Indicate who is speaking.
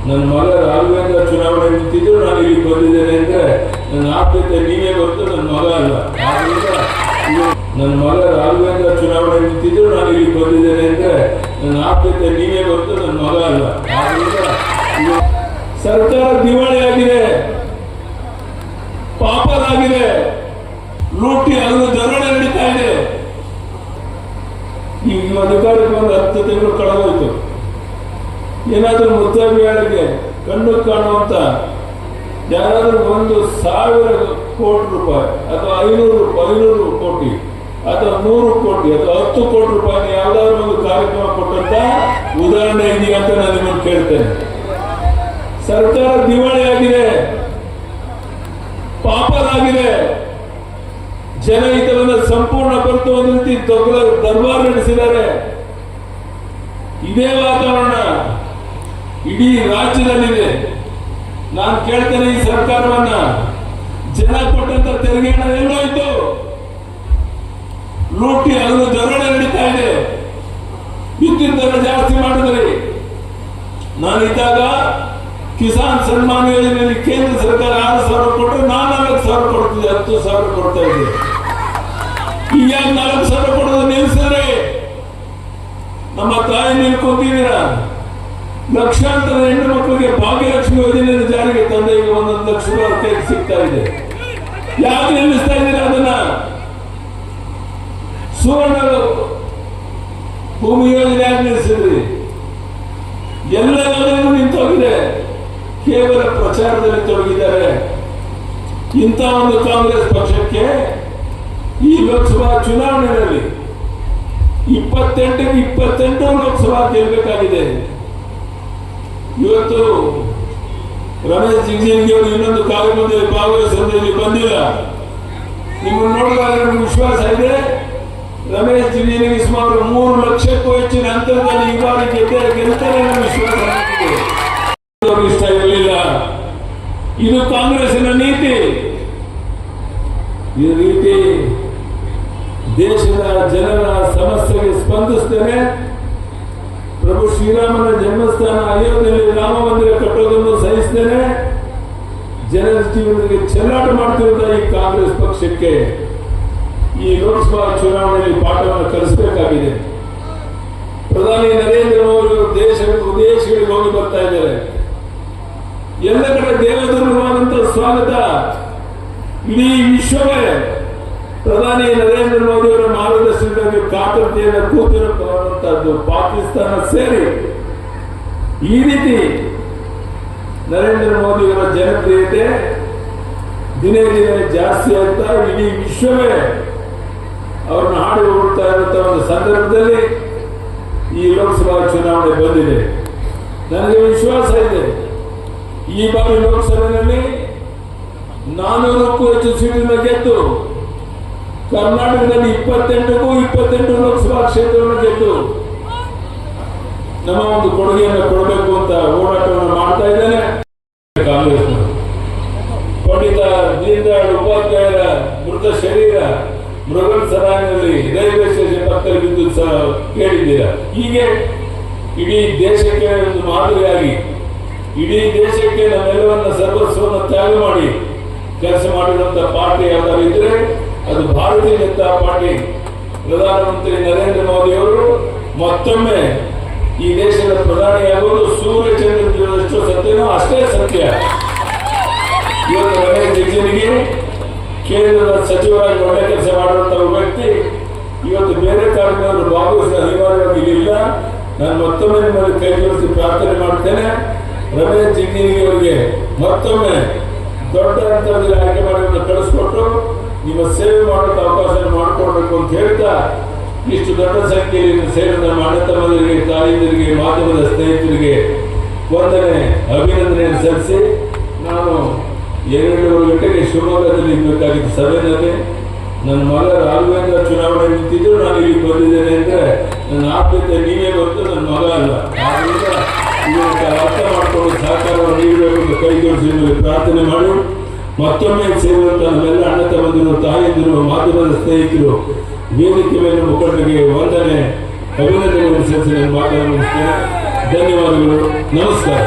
Speaker 1: ನನ್ನ ಮಗ ರಾಘವೇಂದ್ರ ಚುನಾವಣೆ ನಿಂತಿದ್ರು ನಾನು ಇಲ್ಲಿ ಬಂದಿದ್ದೇನೆ ಅಂದ್ರೆ ನನ್ನ ಆಪ್ಯತೆ ನೀವೇ ಹೊರತು ನನ್ನ ಮಗ ಅಲ್ಲ. ನನ್ನ ಮಗ ರಾಘವೇಂದ್ರ ಚುನಾವಣೆ ನಿಂತಿದ್ರು ನಾನು ಇಲ್ಲಿ ಬಂದಿದ್ದೇನೆ ಅಂದ್ರೆ ನನ್ನ ಆಪ್ಯತೆ ನೀವೇ ಹೊರತು ನನ್ನ ಮಗ ಅಲ್ಲ. ಸರ್ಕಾರ ದಿವಾಳಿಯಾಗಿದೆ, ಪಾಪರಾಗಿದೆ, ಲೂಟಿ ಹಲವು ಧೋರಣೆ ನಡೀತಾ ಇದೆ. ಈಗ ಅಧಿಕಾರಕ್ಕೆ ಒಂದು 10 ತಿಂಗಳು ಕಳೆದೋಯ್ತು. ಏನಾದ್ರೂ ಮುದ್ದಬಿಯಾಳಿಗೆ ಕಣ್ಣು ಕಾಣುವಂತ ಯಾರಾದ್ರೂ 1,000 ಕೋಟಿ ರೂಪಾಯಿ ಅಥವಾ 500 ಕೋಟಿ ಅಥವಾ 100 ಕೋಟಿ ಅಥವಾ 10 ಕೋಟಿ ರೂಪಾಯಿ ಯಾವ್ದಾದ್ರು ಒಂದು ಕಾರ್ಯಕ್ರಮ ಕೊಟ್ಟಂತ ಉದಾಹರಣೆ ಇದೆಯಾ ಅಂತ ನಾನು ನಿಮ್ಮನ್ನು ಕೇಳ್ತೇನೆ. ಸರ್ಕಾರ ದಿವಾಳಿಯಾಗಿದೆ, ಪಾಪರಾಗಿದೆ, ಜನಹಿತವನ್ನು ಸಂಪೂರ್ಣ ಬರೆದು ಒಂದು ರೀತಿ ದೊಡ್ಡ ದರ್ಬಾರ್ ನಡೆಸಿದ್ದಾರೆ. ಇದೇ ವಾತಾವರಣ ಇಡೀ ರಾಜ್ಯದಲ್ಲಿದೆ. ನಾನು ಕೇಳ್ತೇನೆ, ಈ ಸರ್ಕಾರವನ್ನ ಜನ ಕೊಟ್ಟಂತ ತೆರಿಗೆ ಹಣ ಎಲ್ಲೋಯ್ತು? ಲೂಟಿ ಹಲವು ಧೋರಣೆ ನಡೀತಾ ಇದೆ. ವಿದ್ಯುತ್ ದರ ಜಾಸ್ತಿ ಮಾಡಿದ್ರಿ. ನಾನಿದ್ದಾಗ ಕಿಸಾನ್ ಸನ್ಮಾನ್ ಯೋಜನೆಯಲ್ಲಿ ಕೇಂದ್ರ ಸರ್ಕಾರ 6,000 ಕೊಟ್ಟರೆ ನಾನು 4,000 ಕೊಡ್ತಿದ್ದೆ, 10,000 ಕೊಡ್ತಾ ಇದ್ದೆ. ಈಗ 4,000 ಕೊಡೋದು ನಿಲ್ಸಿದ್ರೆ ನಮ್ಮ ತಾಯಿ ನಿಲ್ಕೊಂತಿದ್ದೀರ. ಲಕ್ಷಾಂತರ ಹೆಣ್ಣು ಮಕ್ಕಳಿಗೆ ಭಾಗ್ಯಲಕ್ಷ್ಮಿ ಯೋಜನೆಯನ್ನು ಜಾರಿಗೆ ತಂದೆ ಈಗ 1 ಲಕ್ಷ ರೂಪಾಯಿ ಕೈಗೆ ಸಿಗ್ತಾ ಇದೆ. ಯಾಕೆ ನಿಲ್ಲಿಸ್ತಾ ಇದ್ದೀರಾ ಅದನ್ನ? ಸುವರ್ಣ ಭೂಮಿ ಯೋಜನೆ ಯಾಕೆ ನಿಲ್ಲಿಸಿದ್ರಿ? ಎಲ್ಲರೂ ನಿಂತೋಗಿದೆ, ಕೇವಲ ಪ್ರಚಾರದಲ್ಲಿ ತೊಡಗಿದ್ದಾರೆ. ಇಂಥ ಒಂದು ಕಾಂಗ್ರೆಸ್ ಪಕ್ಷಕ್ಕೆ ಈ ಲೋಕಸಭಾ ಚುನಾವಣೆಯಲ್ಲಿ 28ಕ್ಕೆ 28 ಲೋಕಸಭಾ ಗೆಲ್ಲಬೇಕಾಗಿದೆ. ಇವತ್ತು ರಮೇಶ್ ಜಿಗಜಿಣಗಿ ಅವರು ಇನ್ನೊಂದು ಕಾರ್ಯಕ್ರಮದಲ್ಲಿ ಭಾಗವಹಿಸೋದ್ರಲ್ಲಿ ಬಂದಿಲ್ಲ. ನಿಮ್ಮನ್ನು ನೋಡಿದಾಗ ನಮ್ಗೆ ವಿಶ್ವಾಸ ಇದೆ, ರಮೇಶ್ ಜಿಗಜಿಣಗಿ ಸುಮಾರು 3 ಲಕ್ಷಕ್ಕೂ ಹೆಚ್ಚಿನ ಅಂತರದಲ್ಲಿ ಈ ಬಾರಿ ಗೆಲ್ತಾರೆ ಅನ್ನೋ ವಿಶ್ವಾಸ ಇಷ್ಟ ಇರಲಿಲ್ಲ. ಇದು ಕಾಂಗ್ರೆಸ್ಸಿನ ನೀತಿ. ಈ ರೀತಿ ದೇಶದ ಜನರ ಸಮಸ್ಯೆಗೆ ಸ್ಪಂದಿಸ್ತೇನೆ. ಪ್ರಭು ಶ್ರೀರಾಮನ ಜನ್ಮಸ್ಥಾನ ಅಯೋಧ್ಯೆಯಲ್ಲಿ ರಾಮ ಮಂದಿರ ಕಟ್ಟೋದನ್ನು ಸಹಿಸ್ತೇನೆ. ಜನರ ಜೀವನಕ್ಕೆ ಚೆಲ್ಲಾಟ ಮಾಡ್ತಿರುವ ಈ ಕಾಂಗ್ರೆಸ್ ಪಕ್ಷಕ್ಕೆ ಈ ಲೋಕಸಭಾ ಚುನಾವಣೆಯಲ್ಲಿ ಪಾಠವನ್ನು ಕಲಿಸಬೇಕಾಗಿದೆ. ಪ್ರಧಾನಿ ನರೇಂದ್ರ ಮೋದಿ ವಿದೇಶಗಳಿಗೆ ಹೋಗಿ ಬರ್ತಾ ಇದ್ದಾರೆ. ಎಲ್ಲ ಕಡೆ ದೇವದುರ್ಗವಾದಂತಹ ಸ್ವಾಗತ. ಇಡೀ ವಿಶ್ವವೇ ಪ್ರಧಾನಿ ನರೇಂದ್ರ ಮೋದಿ ಅವರ ಮಾರ್ಗದರ್ಶನದಲ್ಲಿ ಕಾತರತೆಯನ್ನು ಕೂತಿರುವಂತಹದ್ದು ಪಾಕಿಸ್ತಾನ ಸೇರಿ ಈ ರೀತಿ ನರೇಂದ್ರ ಮೋದಿ ಅವರ ಜನಪ್ರಿಯತೆ ದಿನೇ ದಿನೇ ಜಾಸ್ತಿ ಆಗ್ತಾ ಇಡೀ ವಿಶ್ವವೇ ಅವರನ್ನು ಹಾಡಿ ಹೋಗ್ತಾ ಇರುವಂತಹ ಒಂದು ಸಂದರ್ಭದಲ್ಲಿ ಈ ಲೋಕಸಭಾ ಚುನಾವಣೆ ಬಂದಿದೆ. ನನಗೆ ವಿಶ್ವಾಸ ಇದೆ, ಈ ಬಾರಿ ಲೋಕಸಭೆಯಲ್ಲಿ 400ಕ್ಕೂ ಹೆಚ್ಚು ಸೀಟನ್ನು ಗೆದ್ದು ಕರ್ನಾಟಕದಲ್ಲಿ 28ಕ್ಕೂ 28 ಲೋಕಸಭಾ ಕ್ಷೇತ್ರವನ್ನು ಗೆದ್ದು ನಮ್ಮ ಒಂದು ಕೊಡುಗೆಯನ್ನು ಕೊಡಬೇಕು ಅಂತ ಹೋರಾಟವನ್ನು ಮಾಡ್ತಾ ಇದ್ದೇನೆ. ಕಾಂಗ್ರೆಸ್ ಪಂಡಿತ ದೀನದಯಾಳ್ ಉಪಾಧ್ಯಾಯರ ಮೃತ ಶರೀರ ಮೃಗಲ್ ಸರಾಯಿನಲ್ಲಿ ರೈಲ್ವೆ ಸ್ಟೇಷನ್ ಪಕ್ಕದಲ್ಲಿ ಬಿದ್ದು ಕೇಳಿದ್ದೀರಾ. ಹೀಗೆ ಇಡೀ ದೇಶಕ್ಕೆ ಒಂದು ಮಾದರಿಯಾಗಿ ಇಡೀ ದೇಶಕ್ಕೆ ನಮ್ಮೆಲ್ಲವನ್ನ ಸರ್ವಸ್ವವನ್ನು ತ್ಯಾಗ ಮಾಡಿ ಕೆಲಸ ಮಾಡಿರುವಂತಹ ಪಾರ್ಟಿ ಯಾವ್ದಾದ್ರು ಇದ್ರೆ ಅದು ಭಾರತೀಯ ಜನತಾ ಪಾರ್ಟಿ. ಪ್ರಧಾನಮಂತ್ರಿ ನರೇಂದ್ರ ಮೋದಿ ಅವರು ಮತ್ತೊಮ್ಮೆ ಈ ದೇಶದ ಪ್ರಧಾನಿಯಾಗುವುದು ಸೂರ್ಯಚಂದ್ರನಷ್ಟು ಸತ್ಯನೋ ಅಷ್ಟೇ ಸತ್ಯ. ಇವತ್ತು ರಮೇಶ್ ಜಿಗಜಿಣಗಿ ಕೇಂದ್ರದ ಸಚಿವರಾಗಿ ಒಳ್ಳೆ ಕೆಲಸ ಮಾಡುವಂತಹ ವ್ಯಕ್ತಿ ಇವತ್ತು ಬೇರೆ ಕಾರ್ಯಕ್ರಮಗಳು ಭಾಗವಹಿಸಿದ ಅನಿವಾರ್ಯವಾಗಿ ಇಲ್ಲ. ನಾನು ಮತ್ತೊಮ್ಮೆ ನಿಮ್ಮಲ್ಲಿ ಕೈ ಜೋಡಿಸಿ ಪ್ರಾರ್ಥನೆ ಮಾಡ್ತೇನೆ. ರಮೇಶ್ ಜಿಗಜಿಣಗಿ ಅವರಿಗೆ ಮತ್ತೊಮ್ಮೆ ದೊಡ್ಡ ಅಂತರದಲ್ಲಿ ಆಯ್ಕೆ ಮಾಡಿ ಕಳಿಸ್ಕೊಟ್ಟು ನಿಮ್ಮ ಸೇವೆ ಮಾಡೋಕೆ ಅವಕಾಶ ಮಾಡಿಕೊಡ್ಬೇಕು ಅಂತ ಹೇಳ್ತಾ, ಇಷ್ಟು ದೊಡ್ಡ ಸಂಖ್ಯೆಯಲ್ಲಿ ಸೇರಿದ ನಮ್ಮ ಅಣ್ಣ ತಮ್ಮಂದಿರಿಗೆ, ತಾಯಿಯಂದಿರಿಗೆ, ಮಾಧ್ಯಮದ ಸ್ನೇಹಿತರಿಗೆ ವಂದನೆ, ಅಭಿನಂದನೆಯನ್ನು ಸಲ್ಲಿಸಿ ನಾನು 2:30 ಗಂಟೆಗೆ ಶಿವಮೊಗ್ಗದಲ್ಲಿ ಇರಬೇಕಾಗಿತ್ತು ಸಭೆಯಲ್ಲಿ. ನನ್ನ ಮಗ ರಾಘವೇಂದ್ರ ಚುನಾವಣೆ ನಿಂತಿದ್ರು ನಾನು ಇಲ್ಲಿ ಬಂದಿದ್ದೇನೆ ಅಂದ್ರೆ ನನ್ನ ಆಪ್ಯತೆ ನೀವೇ ಹೊರತು ನನ್ನ ಮಗ ಅಲ್ಲ. ಇದಕ್ಕೆ ಅರ್ಥ ಮಾಡಿಕೊಂಡು ಸಹಕಾರವನ್ನು ನೀಡಬೇಕು ಎಂದು ಕೈ ಜೋಡಿಸಿ ಪ್ರಾರ್ಥನೆ ಮಾಡಿ ಮತ್ತೊಮ್ಮೆ ಸೇರಿದಂತಹ ನಮ್ಮೆಲ್ಲ ಅಣ್ಣ ತಮ್ಮಂದಿರು, ತಾಯಿಯಂದಿರು, ಮಾಧ್ಯಮದ ಸ್ನೇಹಿತರು, ವೇದಿಕೆ ಮೇಲೆ ಮುಖಂಡರಿಗೆ ವಂದನೆ, ಅಭಿನಂದನೆಯನ್ನು ಸಲ್ಲಿಸಿ ನಾನು ಮಾತನಾಡುತ್ತೇನೆ. ಧನ್ಯವಾದಗಳು. ನಮಸ್ಕಾರ.